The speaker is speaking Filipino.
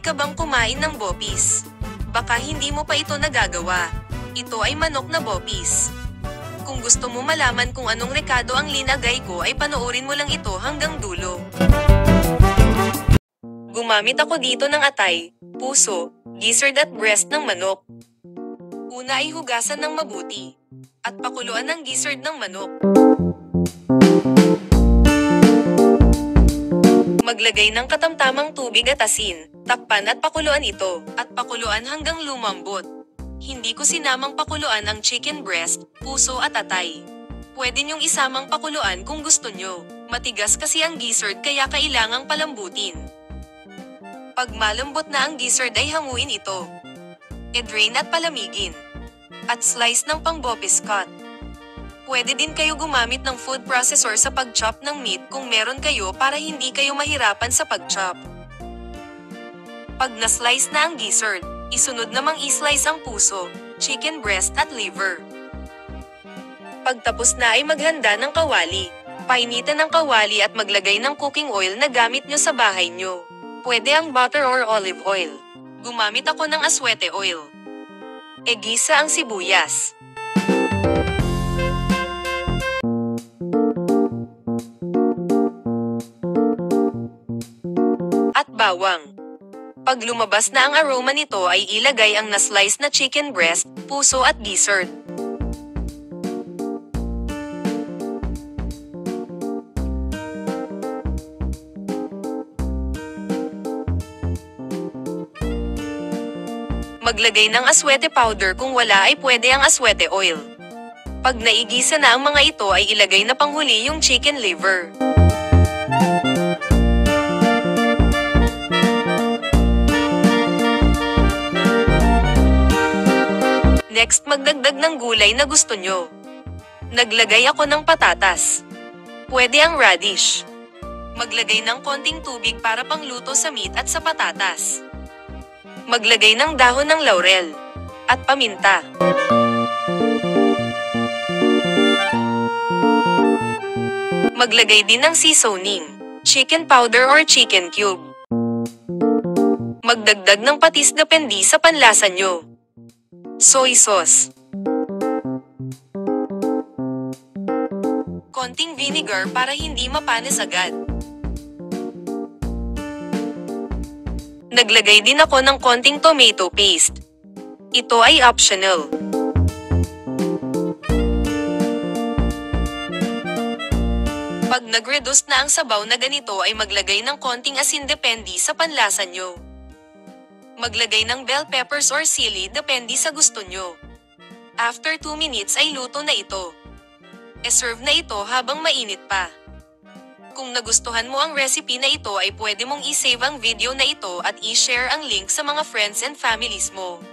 ka bang kumain ng bopis? Baka hindi mo pa ito nagagawa. Ito ay manok na bopis. Kung gusto mo malaman kung anong rekado ang linagay ko ay panoorin mo lang ito hanggang dulo. Gumamit ako dito ng atay, puso, gizzard at breast ng manok. Una ay hugasan ng mabuti. At pakuluan ng gizzard ng manok. Maglagay ng katamtamang tubig at asin, takpan at pakuluan ito, at pakuluan hanggang lumambot. Hindi ko sinamang pakuluan ang chicken breast, puso at atay. Pwede nyong isamang pakuluan kung gusto nyo, matigas kasi ang gizzard kaya kailangang palambutin. Pag malambot na ang gizzard ay hanguin ito. I-drain at palamigin. At slice ng pang-bopis cut. Pwede din kayo gumamit ng food processor sa pag-chop ng meat kung meron kayo para hindi kayo mahirapan sa pag-chop. Pag na-slice na ang gizzard, isunod namang i-slice ang puso, chicken breast at liver. Pagtapos na ay maghanda ng kawali. Painitan ng kawali at maglagay ng cooking oil na gamit nyo sa bahay nyo. Pwede ang butter or olive oil. Gumamit ako ng aswete oil. Igisa ang sibuyas. At bawang. Pag lumabas na ang aroma nito ay ilagay ang na-slice na chicken breast, puso at gizzard. Maglagay ng aswete powder kung wala ay pwede ang aswete oil. Pag naigisa na ang mga ito ay ilagay na panghuli yung chicken liver. Next, magdagdag ng gulay na gusto nyo. Naglagay ako ng patatas. Pwede ang radish. Maglagay ng konting tubig para pangluto sa meat at sa patatas. Maglagay ng dahon ng laurel. At paminta. Maglagay din ng seasoning, chicken powder or chicken cube. Magdagdag ng patis depende sa panlasa nyo. Soy sauce. Konting vinegar para hindi mapanis agad. Naglagay din ako ng konting tomato paste. Ito ay optional. Pag nag-reduce na ang sabaw na ganito ay maglagay ng konting asin depende sa panlasa nyo. Maglagay ng bell peppers or sili depende sa gusto nyo. After 2 minutes ay luto na ito. E-serve na ito habang mainit pa. Kung nagustuhan mo ang recipe na ito ay pwede mong i-save ang video na ito at i-share ang link sa mga friends and families mo.